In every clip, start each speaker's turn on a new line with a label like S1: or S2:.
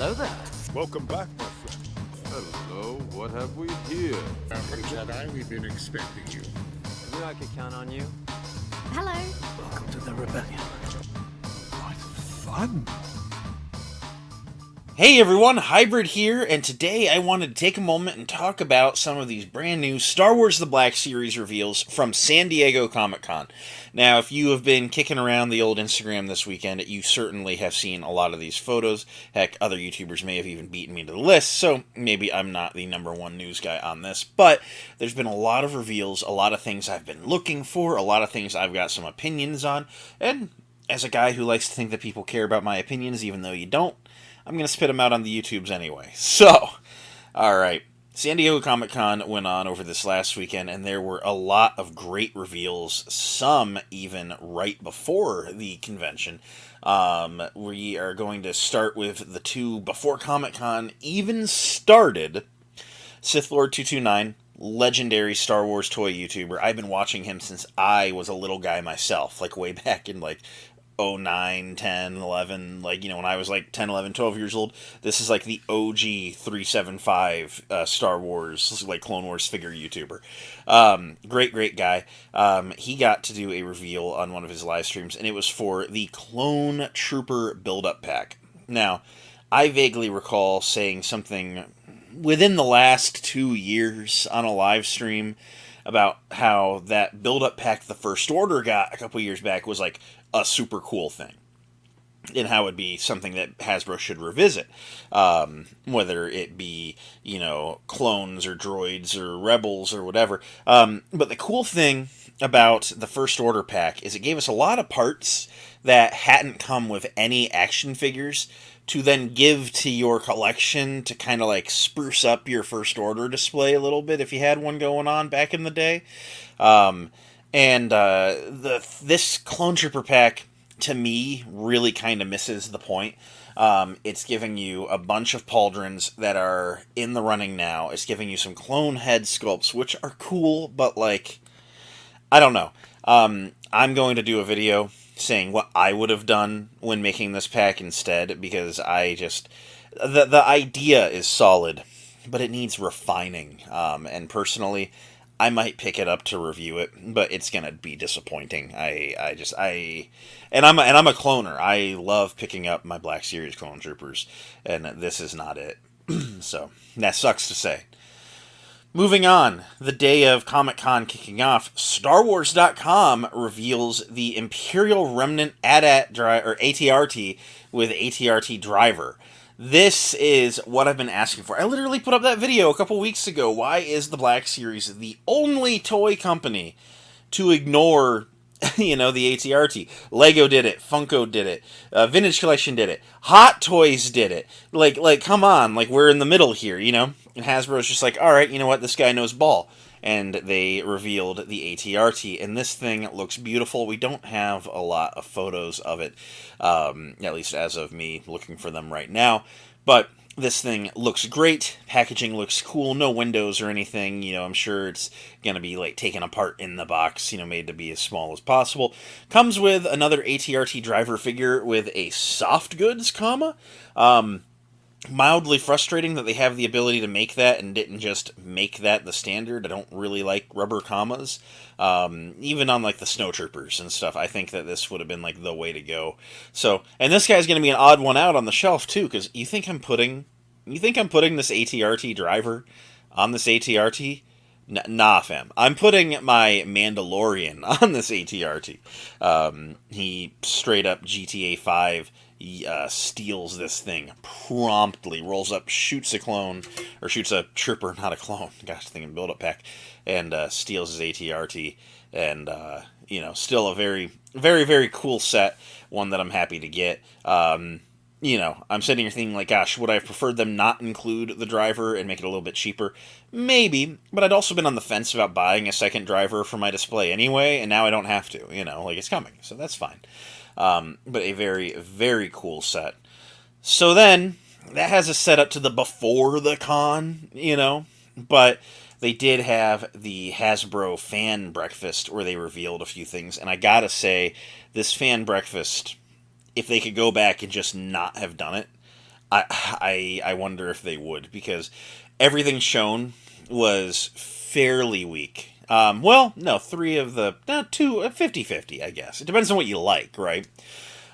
S1: Hello there.
S2: Welcome back, my friend.
S3: Hello, what have we here?
S4: Jedi, we've been expecting you.
S1: I knew I could count on you.
S5: Hello.
S1: Welcome to the rebellion.
S2: What fun!
S6: Hey everyone, Hybrid here, and today I wanted to take a moment and talk about some of these brand new Star Wars The Black Series reveals from San Diego Comic-Con. Now, if you have been kicking around the old Instagram this weekend, you certainly have seen a lot of these photos. Heck, other YouTubers may have even beaten me to the list, so maybe I'm not the number one news guy on this, but there's been a lot of reveals, a lot of things I've been looking for, a lot of things I've got some opinions on, and as a guy who likes to think that people care about my opinions even though you don't, I'm going to spit them out on the YouTubes anyway. So, alright. San Diego Comic-Con went on over this last weekend, and there were a lot of great reveals, some even right before the convention. We are going to start with the two before Comic-Con even started. Sith Lord 229, legendary Star Wars toy YouTuber. I've been watching him since I was a little guy myself, like way back in like 09, 10, 11, like, you know, when I was like 10, 11, 12 years old. This is like the OG 375 Star Wars, like Clone Wars figure YouTuber. Great guy. He got to do a reveal on one of his live streams, and it was for the Clone Trooper build-up pack. Now, I vaguely recall saying something within the last 2 years on a live stream about how that build-up pack the First Order got a couple years back was like a super cool thing, and how it'd be something that Hasbro should revisit, whether it be, you know, clones or droids or rebels or whatever. But the cool thing about the First Order pack is it gave us a lot of parts that hadn't come with any action figures to then give to your collection to kind of like spruce up your First Order display a little bit if you had one going on back in the day. This Clone Trooper pack, to me, really kind of misses the point. It's giving you a bunch of pauldrons that are in the running now. It's giving you some clone head sculpts, which are cool, but, like, I don't know. I'm going to do a video saying what I would have done when making this pack instead, because I just... The idea is solid, but it needs refining. And personally, I might pick it up to review it, but it's gonna be disappointing. And I'm a cloner. I love picking up my Black Series Clone Troopers, and this is not it. So that sucks to say. Moving on, the day of Comic-Con kicking off, StarWars.com reveals the Imperial Remnant ATRT with ATRT driver. This is what I've been asking for. I literally put up that video a couple weeks ago. Why is the Black Series the only toy company to ignore, you know, the ATRT? Lego did it. Funko did it. Vintage Collection did it. Hot Toys did it. Like, come on. Like, we're in the middle here, you know? And Hasbro's just like, alright, you know what? This guy knows ball. And they revealed the ATRT, and this thing looks beautiful. We don't have a lot of photos of it, at least as of me looking for them right now, but this thing looks great. Packaging looks cool. No windows or anything. You know, I'm sure it's going to be, like, taken apart in the box, you know, made to be as small as possible. Comes with another ATRT driver figure with a soft goods comma. Mildly frustrating that they have the ability to make that and didn't just make that the standard. I don't really like rubber commas. Even on, like, the snowtroopers and stuff, I think that this would have been, like, the way to go. So, and this guy's going to be an odd one out on the shelf, too, because you think I'm putting this ATRT driver on this ATRT? Nah, fam. I'm putting my Mandalorian on this ATRT. He straight up GTA 5 steals this thing promptly, rolls up, shoots a clone, or shoots a trooper, not a clone, gosh, thinking build-up pack, and steals his ATRT, and, you know, still a very, very, very cool set, one that I'm happy to get. You know, I'm sitting here thinking, like, gosh, would I have preferred them not include the driver and make it a little bit cheaper? Maybe, but I'd also been on the fence about buying a second driver for my display anyway, and now I don't have to, you know, like, it's coming, so that's fine. But a very, very cool set. So then, that has us set up to the before the con, you know, but they did have the Hasbro fan breakfast where they revealed a few things, and I gotta say, this fan breakfast, if they could go back and just not have done it, I wonder if they would, because everything shown was fairly weak. Well, no, three of the two 50-50, I guess. It depends on what you like, right?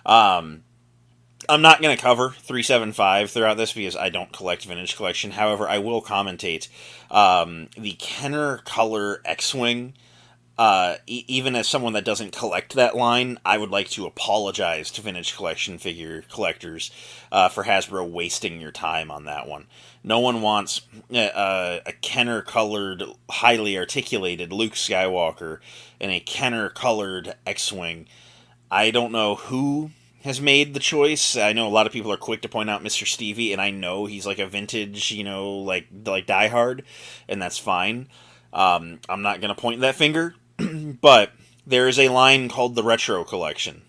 S6: I'm not going to cover 375 throughout this because I don't collect vintage collection. However, I will commentate the Kenner Color X-Wing. Even as someone that doesn't collect that line, I would like to apologize to vintage collection figure collectors for Hasbro wasting your time on that one. No one wants a Kenner-colored, highly articulated Luke Skywalker and a Kenner-colored X-Wing. I don't know who has made the choice. I know a lot of people are quick to point out Mr. Stevie, and I know he's like a vintage, like Die Hard, and that's fine. I'm not going to point that finger, but there is a line called the Retro Collection,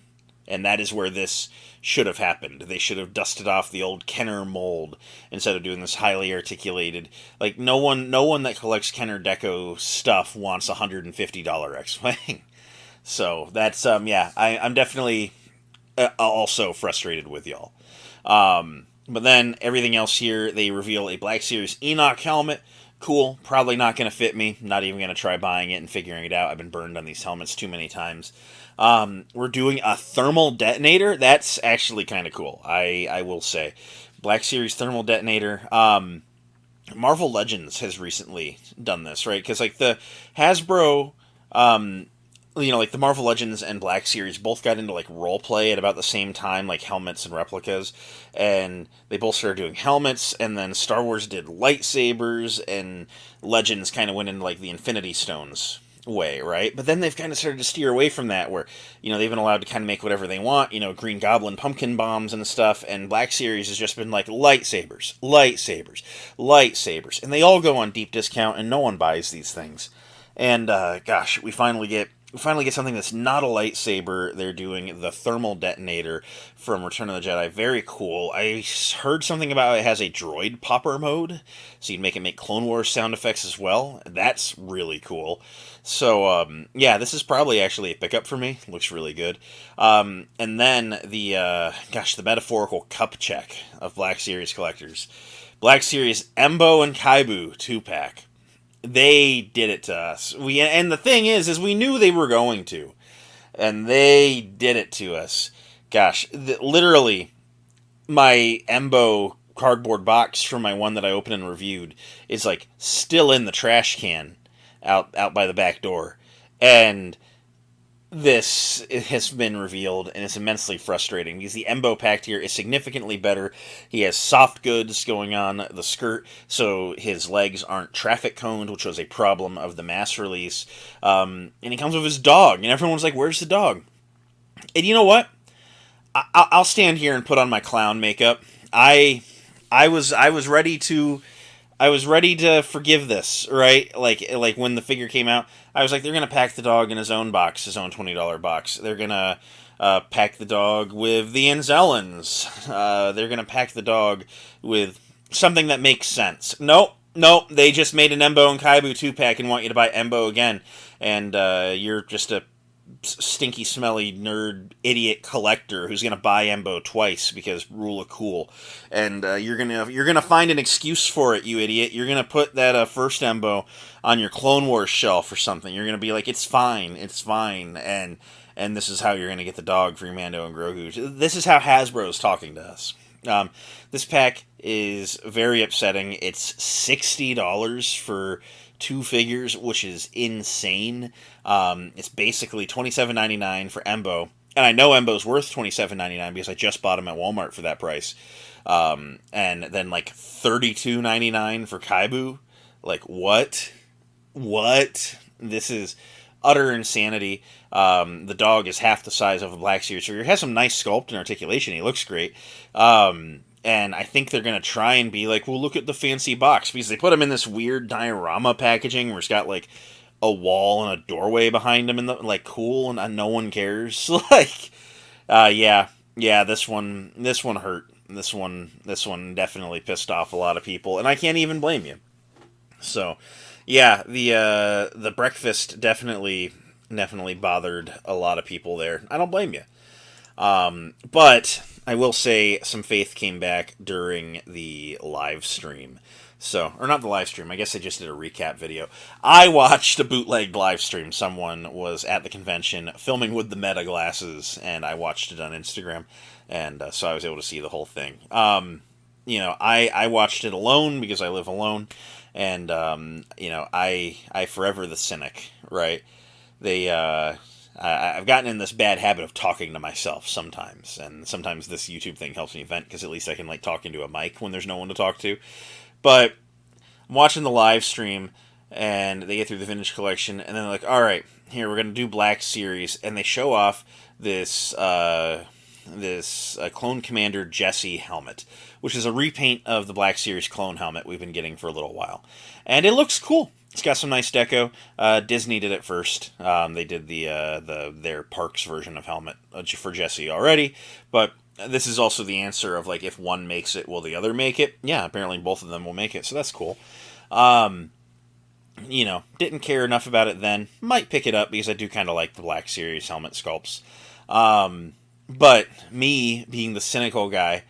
S6: and that is where this should have happened. They should have dusted off the old Kenner mold instead of doing this highly articulated. Like, no one that collects Kenner Deco stuff wants $150 X-Wing. So that's I'm definitely also frustrated with y'all. But then everything else here, they reveal a Black Series Enoch helmet. Cool, probably not going to fit me. Not even going to try buying it and figuring it out. I've been burned on these helmets too many times. We're doing a thermal detonator. That's actually kind of cool, I will say. Black Series thermal detonator. Marvel Legends has recently done this, right? Because like the Hasbro, like the Marvel Legends and Black Series both got into like role play at about the same time, like helmets and replicas, and they both started doing helmets, and then Star Wars did lightsabers, and Legends kind of went into like the Infinity Stones way, right? But then they've kind of started to steer away from that, where they've been allowed to kind of make whatever they want, Green Goblin pumpkin bombs and stuff, and Black Series has just been like lightsabers, and they all go on deep discount, and no one buys these things. And gosh, we finally get something that's not a lightsaber. They're doing the thermal detonator from Return of the Jedi. Very cool. I heard something about it has a droid popper mode, so you can make Clone Wars sound effects as well. That's really cool. So, this is probably actually a pickup for me. Looks really good. And then the metaphorical cup check of Black Series collectors. Black Series Embo and Kaibu 2-pack. They did it to us. And the thing is we knew they were going to, and they did it to us. Gosh, literally, my Embo cardboard box from my one that I opened and reviewed is like still in the trash can out by the back door, and this has been revealed, and it's immensely frustrating because the Embo pack here is significantly better. He has soft goods going on the skirt, so his legs aren't traffic coned, which was a problem of the mass release. And he comes with his dog, and everyone's like, "Where's the dog?" And you know what? I'll stand here and put on my clown makeup. I was ready to forgive this, right? Like when the figure came out, I was like, they're gonna pack the dog in his own box, his own $20 box. They're gonna pack the dog with the Anzellans. They're gonna pack the dog with something that makes sense. Nope, they just made an Embo and Kaibu 2-pack and want you to buy Embo again, and you're just a stinky, smelly, nerd, idiot collector who's gonna buy Embo twice because rule of cool, and you're gonna find an excuse for it, you idiot. You're gonna put that first Embo on your Clone Wars shelf or something. You're gonna be like, it's fine, and this is how you're gonna get the dog for your Mando and Grogu. This is how Hasbro's talking to us. This pack is very upsetting. It's $60 for 2 figures, which is insane. It's basically $27.99 for Embo, and I know Embo's worth $27.99 because I just bought him at Walmart for that price. And then like $32.99 for Kaibu. Like what? This is utter insanity. The dog is half the size of a Black Series figure. He has some nice sculpt and articulation. He looks great. And I think they're going to try and be like, well, look at the fancy box. Because they put him in this weird diorama packaging where it's got, like, a wall and a doorway behind him. And, like, cool, and no one cares. Like, this one hurt. This one definitely pissed off a lot of people. And I can't even blame you. So, yeah, the breakfast definitely bothered a lot of people there. I don't blame you. But I will say some faith came back during the live stream. So, or not the live stream, I guess I just did a recap video. I watched a bootlegged live stream. Someone was at the convention filming with the meta glasses, and I watched it on Instagram, and so I was able to see the whole thing. I watched it alone because I live alone, and, I forever the cynic, right? I've gotten in this bad habit of talking to myself sometimes, and sometimes this YouTube thing helps me vent, because at least I can, talk into a mic when there's no one to talk to. But I'm watching the live stream, and they get through the vintage collection, and then they're like, all right, here, we're going to do Black Series, and they show off this Clone Commander Jesse helmet, which is a repaint of the Black Series clone helmet we've been getting for a little while. And it looks cool. It's got some nice deco. Disney did it first. They did their Parks version of helmet for Jesse already, but this is also the answer of, if one makes it, will the other make it? Yeah, apparently both of them will make it, so that's cool. Didn't care enough about it then. Might pick it up, because I do kind of like the Black Series helmet sculpts. But me, being the cynical guy,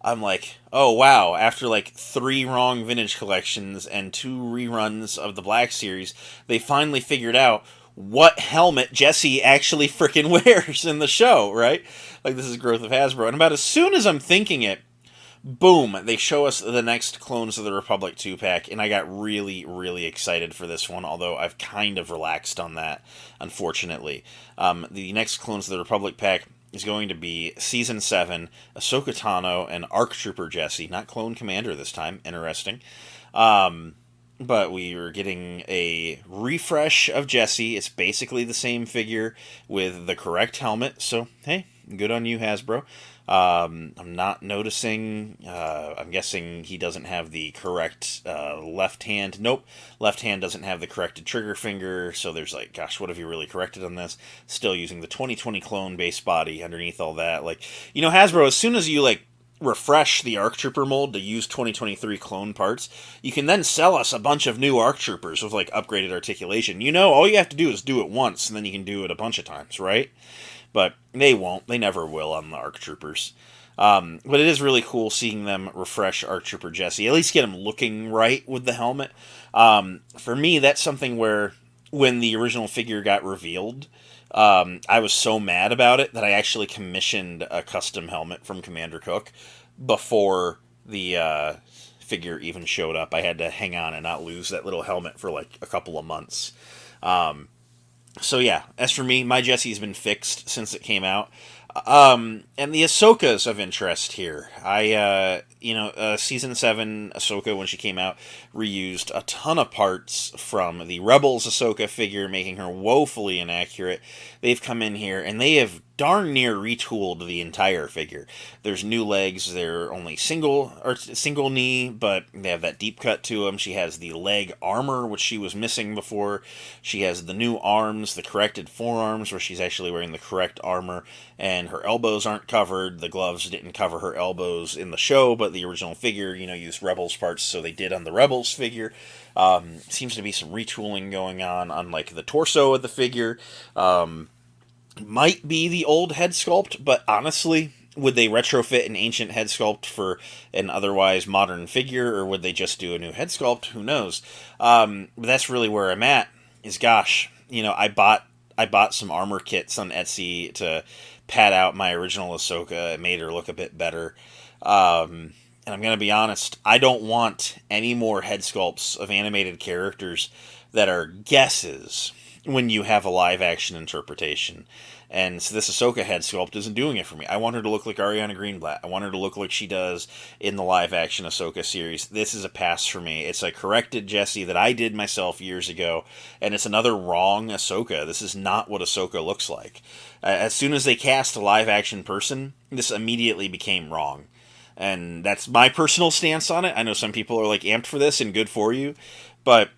S6: I'm like, oh wow, after 3 wrong vintage collections and 2 reruns of the Black Series, they finally figured out what helmet Jesse actually frickin' wears in the show, right? This is growth of Hasbro. And about as soon as I'm thinking it, boom, they show us the next Clones of the Republic 2-pack, and I got really, really excited for this one, although I've kind of relaxed on that, unfortunately. The next Clones of the Republic pack is going to be Season 7, Ahsoka Tano, and ARC Trooper Jesse, not Clone Commander this time, interesting. But we are getting a refresh of Jesse. It's basically the same figure with the correct helmet, so hey, good on you, Hasbro. I'm not noticing, I'm guessing he doesn't have the correct left hand. Nope, left hand doesn't have the corrected trigger finger, so there's gosh, what have you really corrected on this? Still using the 2020 clone base body underneath all that. Hasbro, as soon as you, refresh the ARC Trooper mold to use 2023 clone parts, you can then sell us a bunch of new ARC Troopers with, upgraded articulation. All you have to do is do it once, and then you can do it a bunch of times, right? But they won't. They never will on the ARC Troopers. But it is really cool seeing them refresh ARC Trooper Jesse. At least get him looking right with the helmet. For me, that's something where, when the original figure got revealed, I was so mad about it that I actually commissioned a custom helmet from Commander Cook before the figure even showed up. I had to hang on and not lose that little helmet for a couple of months. So yeah, as for me, my Jesse's been fixed since it came out. And the Ahsoka's of interest here. Season 7 Ahsoka, when she came out, reused a ton of parts from the Rebels Ahsoka figure, making her woefully inaccurate. They've come in here, and they have darn near retooled the entire figure. There's new legs. They're only single knee, but they have that deep cut to them. She has the leg armor, which she was missing before. She has the new arms, the corrected forearms, where she's actually wearing the correct armor, and her elbows aren't covered. The gloves didn't cover her elbows in the show, but the original figure, used Rebels parts, so they did on the Rebels figure. Seems to be some retooling going on the torso of the figure. Might be the old head sculpt, but honestly, would they retrofit an ancient head sculpt for an otherwise modern figure, or would they just do a new head sculpt? Who knows? But that's really where I'm at, is gosh, I bought some armor kits on Etsy to pad out my original Ahsoka. It made her look a bit better. And I'm going to be honest, I don't want any more head sculpts of animated characters that are guesses when you have a live-action interpretation. And so this Ahsoka head sculpt isn't doing it for me. I want her to look like Ariana Greenblatt. I want her to look like she does in the live-action Ahsoka series. This is a pass for me. It's a corrected Jessie that I did myself years ago, and it's another wrong Ahsoka. This is not what Ahsoka looks like. As soon as they cast a live-action person, this immediately became wrong. And that's my personal stance on it. I know some people are amped for this, and good for you. But,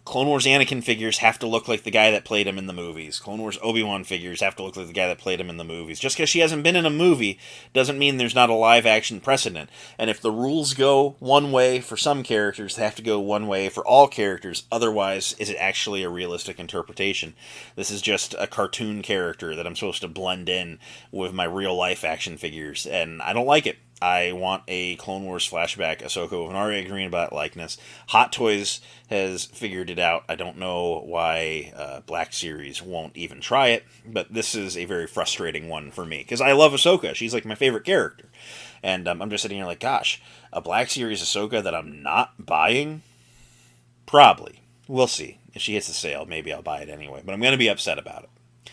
S6: Clone Wars Anakin figures have to look like the guy that played him in the movies. Clone Wars Obi-Wan figures have to look like the guy that played him in the movies. Just because she hasn't been in a movie doesn't mean there's not a live-action precedent. And if the rules go one way for some characters, they have to go one way for all characters. Otherwise, is it actually a realistic interpretation? This is just a cartoon character that I'm supposed to blend in with my real-life action figures, and I don't like it. I want a Clone Wars flashback Ahsoka with an Arya Greenblatt likeness. Hot Toys has figured it out. I don't know why Black Series won't even try it, but this is a very frustrating one for me, because I love Ahsoka. She's like my favorite character. And I'm just sitting here like, gosh, a Black Series Ahsoka that I'm not buying? Probably. We'll see. If she hits the sale, maybe I'll buy it anyway, but I'm going to be upset about it.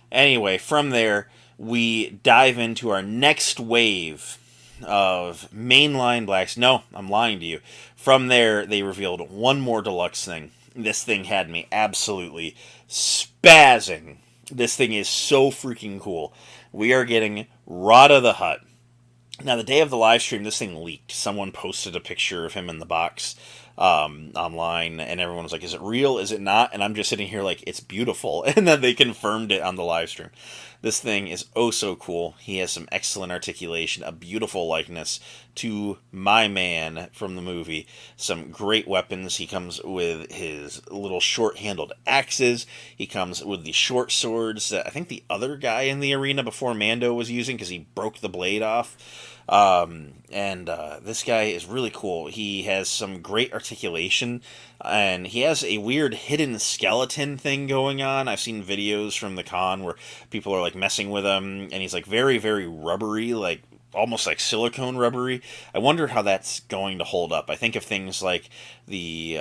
S6: Anyway, from there, we dive into our next wave of mainline blacks. No, I'm lying to you. From there, they revealed one more deluxe thing. This thing had me absolutely spazzing. This thing is so freaking cool. We are getting Rotta the Hutt. Now, the day of the live stream, this thing leaked. Someone posted a picture of him in the box online, and everyone was like, is it real? Is it not? And I'm just sitting here like, it's beautiful. And then they confirmed it on the live stream. This thing is oh so cool. He has some excellent articulation, a beautiful likeness to my man from the movie. Some great weapons. He comes with his little short-handled axes. He comes with the short swords that I think the other guy in the arena before Mando was using because he broke the blade off. This guy is really cool. He has some great articulation, and he has a weird hidden skeleton thing going on. I've seen videos from the con where people are like messing with him, and he's like very, very rubbery, like almost like silicone rubbery. I wonder how that's going to hold up. I think of things like the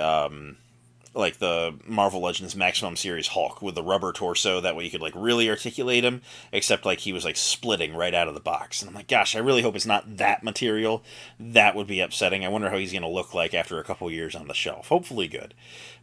S6: Marvel Legends Maximum Series Hulk with the rubber torso. That way you could like really articulate him, except like he was like splitting right out of the box. And I'm like, gosh, I really hope it's not that material. That would be upsetting. I wonder how he's going to look like after a couple years on the shelf. Hopefully good.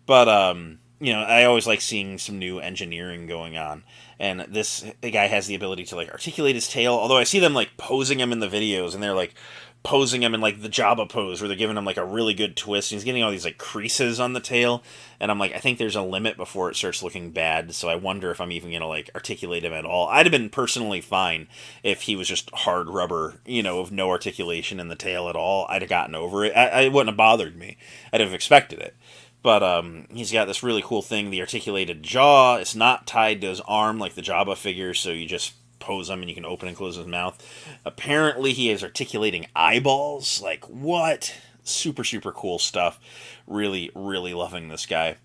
S6: But, I always like seeing some new engineering going on. And the guy has the ability to like articulate his tail. Although I see them like posing him in the videos, and they're like posing him in like the Jabba pose where they're giving him like a really good twist. And he's getting all these like creases on the tail, and I'm like, I think there's a limit before it starts looking bad. So I wonder if I'm even gonna like articulate him at all. I'd have been personally fine if he was just hard rubber, with no articulation in the tail at all. I'd have gotten over it. It wouldn't have bothered me. I'd have expected it. But he's got this really cool thing, the articulated jaw. It's not tied to his arm like the Jabba figure, so you just pose him and you can open and close his mouth. Apparently he has articulating eyeballs. Like, what? Super, super cool stuff. Really, really loving this guy.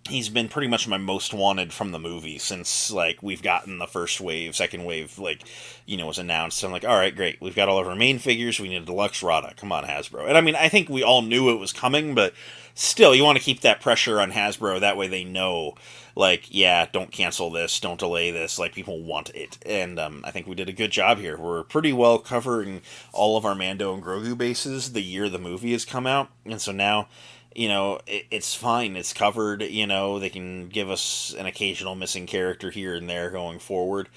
S6: He's been pretty much my most wanted from the movie since, like, we've gotten the first wave, second wave, was announced. So I'm like, all right, great. We've got all of our main figures. We need a deluxe Rotta. Come on, Hasbro. And I mean, I think we all knew it was coming, but still, you want to keep that pressure on Hasbro. That way they know, like, yeah, don't cancel this. Don't delay this. Like, people want it. And I think we did a good job here. We're pretty well covering all of our Mando and Grogu bases the year the movie has come out. And so now, it's fine. It's covered. They can give us an occasional missing character here and there going forward.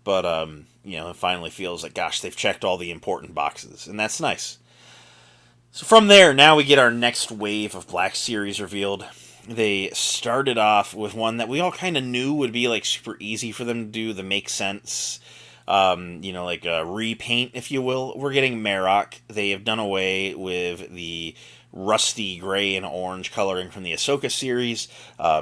S6: But, it finally feels like, gosh, they've checked all the important boxes. And that's nice. So from there, now we get our next wave of Black Series revealed. They started off with one that we all kind of knew would be like super easy for them to do, the make sense, like a repaint, if you will. We're getting Marok. They have done away with the rusty gray and orange coloring from the Ahsoka series.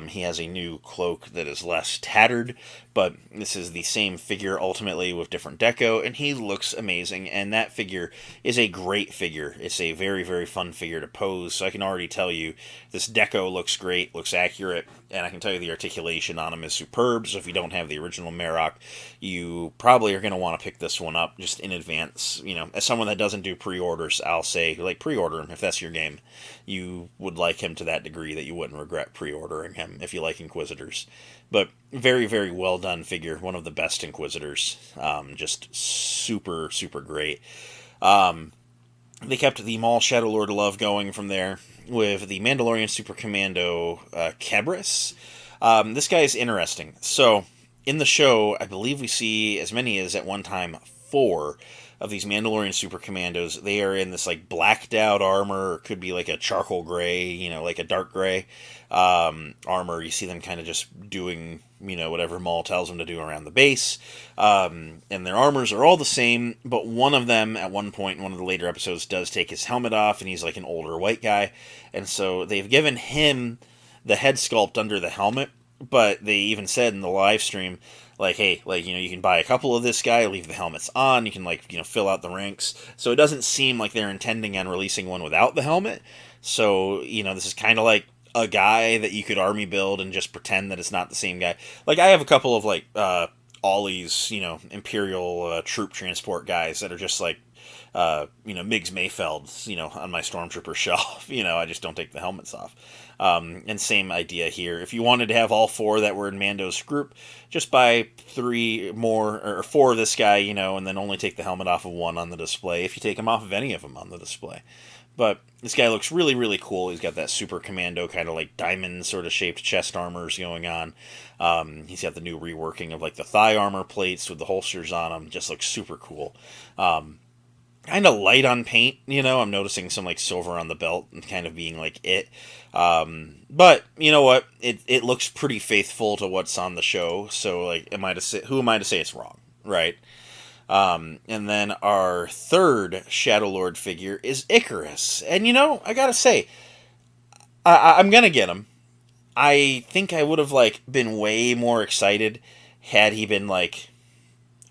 S6: He has a new cloak that is less tattered, but this is the same figure ultimately with different deco, and he looks amazing, and that figure is a great figure. It's a very, very fun figure to pose, so I can already tell you this deco looks great, looks accurate, and I can tell you the articulation on him is superb, so if you don't have the original Marok, you probably are going to want to pick this one up just in advance. As someone that doesn't do pre-orders, I'll say, like, pre-order him if that's your game. You would like him to that degree that you wouldn't regret pre-ordering him if you like Inquisitors. But very, very well done figure. One of the best Inquisitors. Just super, super great. They kept the Maul Shadow Lord love going from there with the Mandalorian Super Commando Kebris. This guy is interesting. So, in the show, I believe we see as many as at one time 4 of these Mandalorian super commandos. They are in this like blacked out armor, or could be like a charcoal gray, like a dark gray armor. You see them kind of just doing, whatever Maul tells them to do around the base. And their armors are all the same, but one of them at one point in one of the later episodes does take his helmet off, and he's like an older white guy. And so they've given him the head sculpt under the helmet, but they even said in the live stream, like, hey, like, you can buy a couple of this guy, leave the helmets on, you can, like, fill out the ranks. So it doesn't seem like they're intending on releasing one without the helmet. So, this is kind of like a guy that you could army build and just pretend that it's not the same guy. Like, I have a couple of, like, Ollie's, Imperial troop transport guys that are just, like, Miggs Mayfelds, on my Stormtrooper shelf. I just don't take the helmets off. And same idea here. If you wanted to have all 4 that were in Mando's group, just buy 3 more, or 4 of this guy, and then only take the helmet off of one on the display, if you take him off of any of them on the display. But this guy looks really, really cool. He's got that super commando kind of like diamond sort of shaped chest armors going on. He's got the new reworking of like the thigh armor plates with the holsters on them. Just looks super cool. Kind of light on paint, I'm noticing some like silver on the belt and kind of being like it. But you know what? It looks pretty faithful to what's on the show. So like, who am I to say it's wrong, right? And then our third Shadow Lord figure is Icarus. And I gotta say, I'm gonna get him. I think I would have like been way more excited had he been like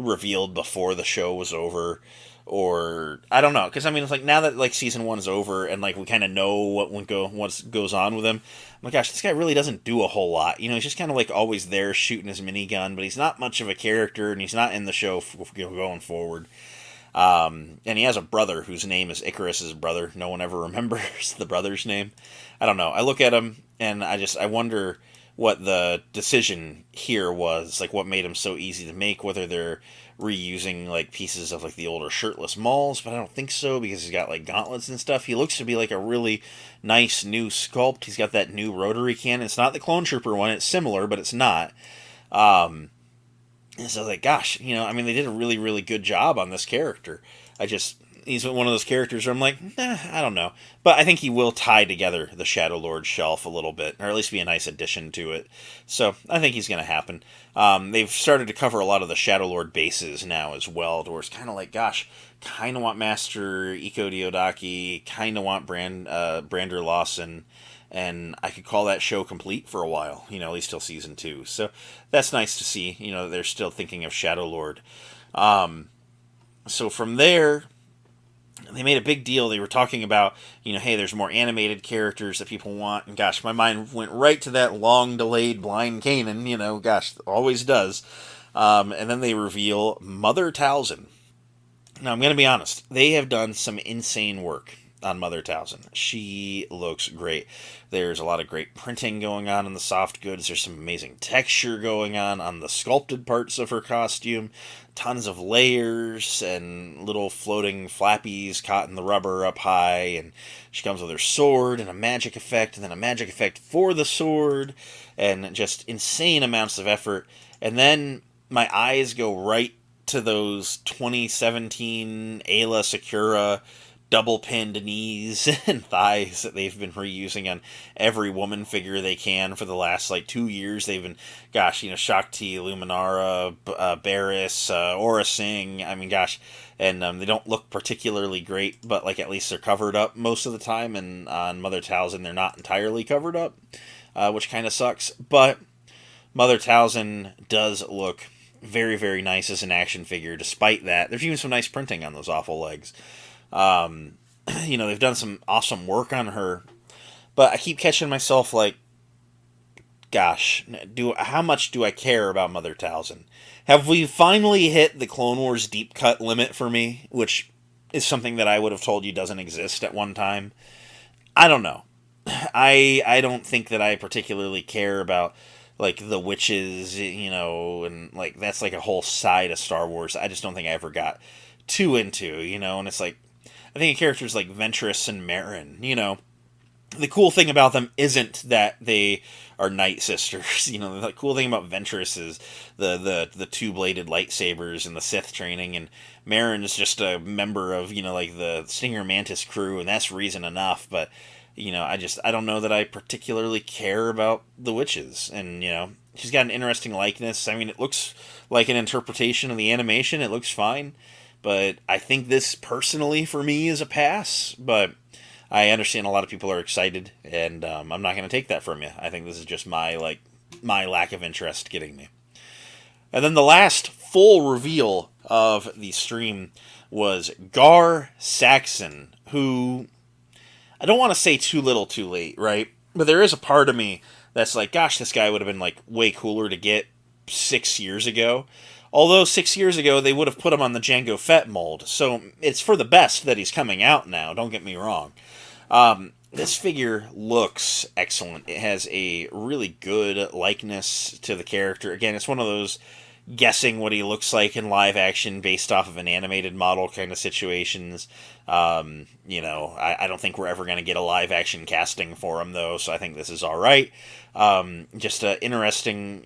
S6: revealed before the show was over. Or I don't know, because it's like now that like season 1 is over and like we kind of know what goes on with him. Oh my gosh, this guy really doesn't do a whole lot. He's just kind of like always there shooting his minigun, but he's not much of a character, and he's not in the show going forward. And he has a brother whose name is Icarus's brother. No one ever remembers the brother's name. I don't know. I look at him and I wonder what the decision here was, like what made him so easy to make, whether they're reusing like pieces of like the older shirtless Mauls, but I don't think so, because he's got like gauntlets and stuff. He looks to be like a really nice new sculpt. He's got that new rotary cannon. It's not the Clone Trooper one. It's similar, but it's not. And so like, gosh, they did a really, really good job on this character. He's one of those characters where I'm like, I don't know. But I think he will tie together the Shadow Lord shelf a little bit, or at least be a nice addition to it. So I think he's going to happen. They've started to cover a lot of the Shadow Lord bases now as well, where it's kind of like, gosh, kind of want Master Iko Diodaki, kind of want Brander Lawson, and I could call that show complete for a while, at least till season 2. So that's nice to see, they're still thinking of Shadow Lord. So from there, they made a big deal. They were talking about, hey, there's more animated characters that people want. And gosh, my mind went right to that long-delayed Blind Kanan, gosh, always does. And then they reveal Mother Talzin. Now, I'm going to be honest. They have done some insane work on Mother Talzin. She looks great. There's a lot of great printing going on in the soft goods. There's some amazing texture going on the sculpted parts of her costume. Tons of layers and little floating flappies caught in the rubber up high. And she comes with her sword and a magic effect, and then a magic effect for the sword, and just insane amounts of effort. And then my eyes go right to those 2017 Ayla Secura double-pinned knees and thighs that they've been reusing on every woman figure they can for the last, 2 years. They've been, Shakti, Luminara, Barriss, Aura Singh, and they don't look particularly great, but, at least they're covered up most of the time, and on Mother Talzin, they're not entirely covered up, which kind of sucks, but Mother Talzin does look very, very nice as an action figure. Despite that, there's even some nice printing on those awful legs. They've done some awesome work on her, but I keep catching myself gosh, how much do I care about Mother Talzin? Have we finally hit the Clone Wars deep cut limit for me, which is something that I would have told you doesn't exist at one time? I don't know. I don't think that I particularly care about the witches, and that's a whole side of Star Wars. I just don't think I ever got too into, and it's I think of characters like Ventress and Marin, the cool thing about them isn't that they are Night Sisters. You know, the cool thing about Ventress is the two-bladed lightsabers and the Sith training, and Marin is just a member of, you know, like the Stinger Mantis crew, and that's reason enough. But, you know, I don't know that I particularly care about the witches. And, you know, she's got an interesting likeness. I mean, it looks like an interpretation of the animation. It looks fine. But I think this, personally, for me, is a pass. But I understand a lot of people are excited, and I'm not going to take that from you. I think this is just my lack of interest getting me. And then the last full reveal of the stream was Gar Saxon, who, I don't want to say too little too late, right? But there is a part of me that's like, gosh, this guy would have been like way cooler to get 6 years ago. Although 6 years ago they would have put him on the Jango Fett mold, so it's for the best that he's coming out now, don't get me wrong. This figure looks excellent. It has a really good likeness to the character. Again, it's one of those guessing what he looks like in live action based off of an animated model kind of situations. You know, I don't think we're ever going to get a live action casting for him, though, so I think this is all right. Just an interesting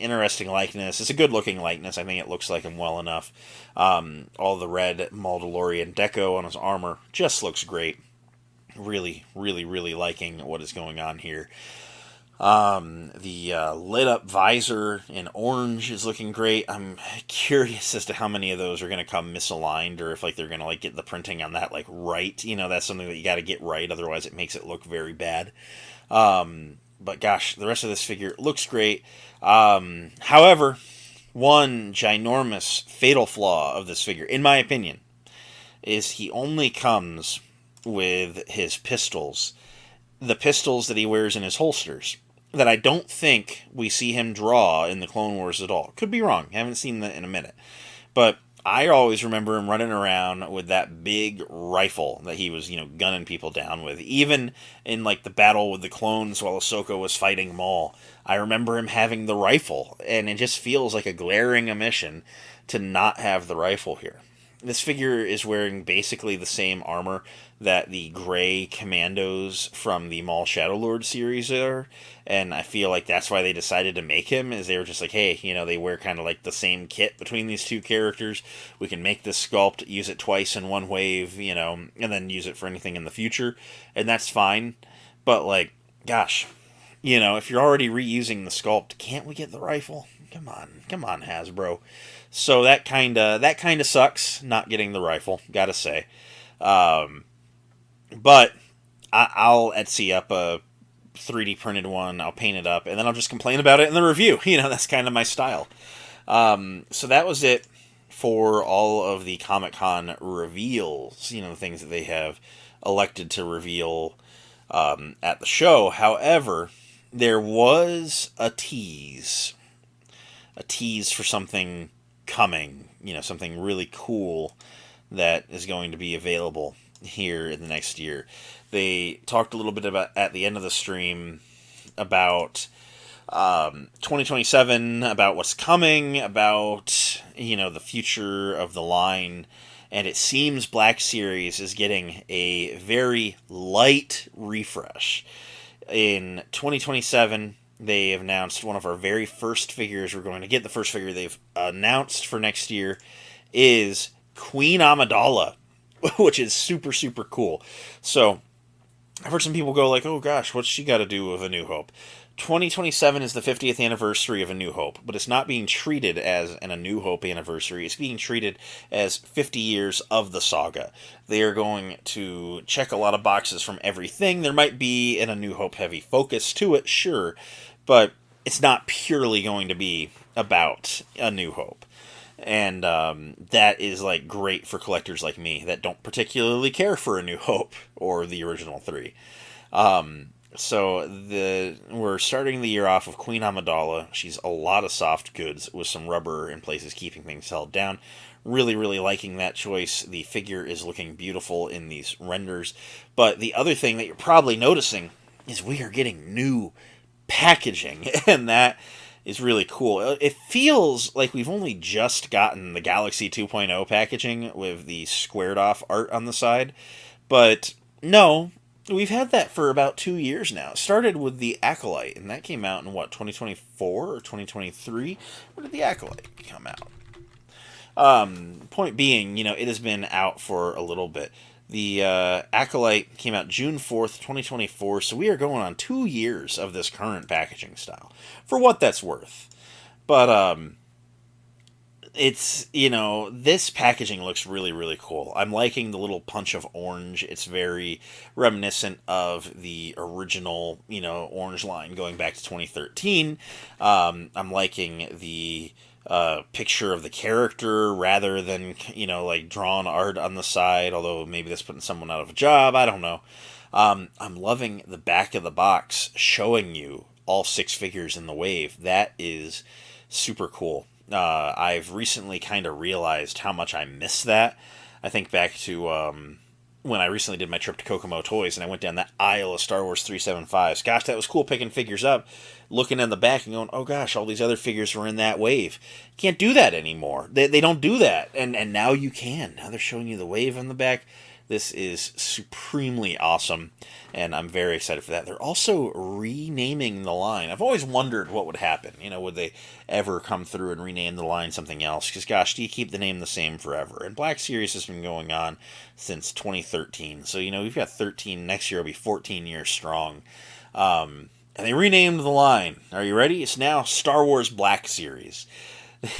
S6: likeness. It's a good looking likeness. I think it looks like him well enough. All the red Mandalorian deco on his armor just looks great. Really, really, really liking what is going on here. The lit up visor in orange is looking great. I'm curious as to how many of those are going to come misaligned, or if like they're going to like get the printing on that like right. You know, that's something that you got to get right, otherwise it makes it look very bad. But gosh, the rest of this figure looks great. However, one ginormous fatal flaw of this figure, in my opinion, is he only comes with his pistols. The pistols that he wears in his holsters, that I don't think we see him draw in the Clone Wars at all. Could be wrong. Haven't seen that in a minute. But I always remember him running around with that big rifle that he was, you know, gunning people down with. Even in, like, the battle with the clones while Ahsoka was fighting Maul, I remember him having the rifle. And it just feels like a glaring omission to not have the rifle here. This figure is wearing basically the same armor that the gray commandos from the Maul Shadowlord series are, and I feel like that's why they decided to make him, is they were just like, hey, you know, they wear kind of like the same kit between these two characters, we can make this sculpt, use it twice in one wave, you know, and then use it for anything in the future, and that's fine, but like, gosh, you know, if you're already reusing the sculpt, can't we get the rifle? Come on, Hasbro. So that kind of sucks, not getting the rifle, gotta say. But I'll Etsy up a 3D printed one, I'll paint it up, and then I'll just complain about it in the review. You know, that's kind of my style. So that was it for all of the Comic-Con reveals, you know, the things that they have elected to reveal at the show. However, there was a tease for something coming, you know, something really cool that is going to be available here in the next year. They talked a little bit about at the end of the stream about 2027, about what's coming, about, you know, the future of the line, and it seems Black Series is getting a very light refresh. In 2027, they have announced one of our very first figures we're going to get. The first figure they've announced for next year is Queen Amidala, which is super, super cool. So I've heard some people go like, oh gosh, what's she got to do with A New Hope? 2027 is the 50th anniversary of A New Hope, but it's not being treated as an A New Hope anniversary. It's being treated as 50 years of the saga. They are going to check a lot of boxes from everything. There might be an A New Hope heavy focus to it, sure, but it's not purely going to be about A New Hope. And that is like great for collectors like me that don't particularly care for A New Hope or the original three. So we're starting the year off with Queen Amidala. She's a lot of soft goods with some rubber in places keeping things held down. Really, really liking that choice. The figure is looking beautiful in these renders. But the other thing that you're probably noticing is we are getting new packaging, and that is really cool. It feels like we've only just gotten the Galaxy 2.0 packaging with the squared off art on the side, but no, we've had that for about 2 years now. It started with the Acolyte, and that came out in, what, 2024 or 2023? When did the Acolyte come out? Point being, it has been out for a little bit. The Acolyte came out June 4th, 2024, so we are going on 2 years of this current packaging style, for what that's worth. But, it's, this packaging looks really, really cool. I'm liking the little punch of orange. It's very reminiscent of the original, orange line going back to 2013. I'm liking the picture of the character rather than, like drawn art on the side, although maybe that's putting someone out of a job. I don't know. I'm loving the back of the box showing you all 6 figures in the wave. That is super cool. I've recently kind of realized how much I miss that. I think back to when I recently did my trip to Kokomo Toys and I went down that aisle of Star Wars 375s. Gosh, that was cool picking figures up, looking in the back and going, oh gosh, all these other figures were in that wave. Can't do that anymore. They don't do that. And now you can. Now they're showing you the wave on the back. This is supremely awesome, and I'm very excited for that. They're also renaming the line. I've always wondered what would happen. Would they ever come through and rename the line something else? Because, gosh, do you keep the name the same forever? And Black Series has been going on since 2013. So, we've got 13. Next year will be 14 years strong. And they renamed the line. Are you ready? It's now Star Wars Black Series.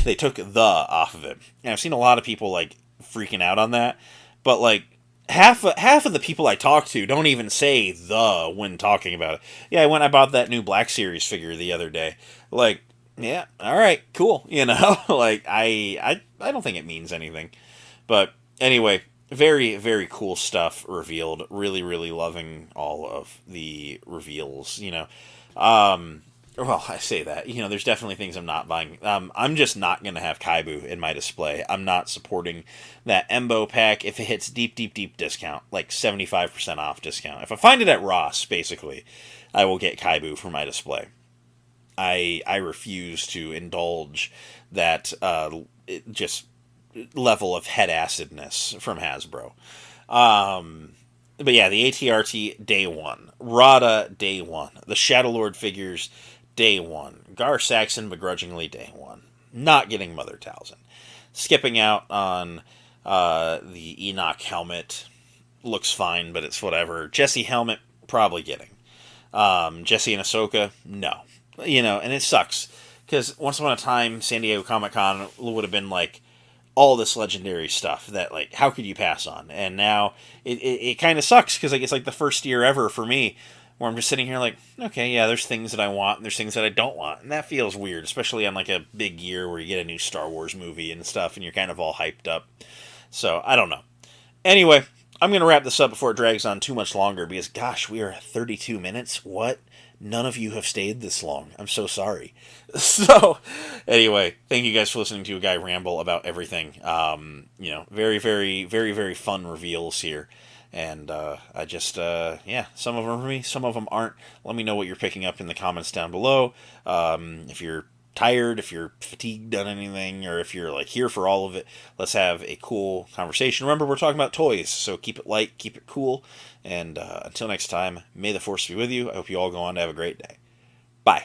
S6: They took the off of it. And I've seen a lot of people, freaking out on that. But, half of the people I talk to don't even say the when talking about it. Yeah, I bought that new Black Series figure the other day. Yeah, all right, cool. I don't think it means anything. But anyway, very, very cool stuff revealed. Really, really loving all of the reveals, Well, I say that. There's definitely things I'm not buying. I'm just not going to have Kaibu in my display. I'm not supporting that Embo pack if it hits deep, deep, deep discount, like 75% off discount. If I find it at Ross, basically, I will get Kaibu for my display. I refuse to indulge that just level of head acidness from Hasbro. But yeah, the ATRT, day one. Rotta, day one. The Shadow Lord figures, day one. Gar Saxon, begrudgingly, day one. Not getting Mother Talzin. Skipping out on the Enoch helmet. Looks fine, but it's whatever. Jesse helmet, probably getting. Jesse and Ahsoka, no. And it sucks. Because once upon a time, San Diego Comic-Con would have been all this legendary stuff that, how could you pass on? And now it kind of sucks because, it's the first year ever for me where I'm just sitting here okay, yeah, there's things that I want and there's things that I don't want. And that feels weird, especially on, a big year where you get a new Star Wars movie and stuff and you're kind of all hyped up. So, I don't know. Anyway, I'm going to wrap this up before it drags on too much longer because, gosh, we are at 32 minutes. What? None of you have stayed this long. I'm so sorry. So, anyway, thank you guys for listening to a guy ramble about everything. Very, very, very, very fun reveals here. And I just, some of them are for me, some of them aren't. Let me know what you're picking up in the comments down below. If you're tired, if you're fatigued on anything, or if you're here for all of it, let's have a cool conversation. Remember, we're talking about toys, so keep it light, keep it cool, and until next time, may the Force be with you. I hope you all go on to have a great day. Bye.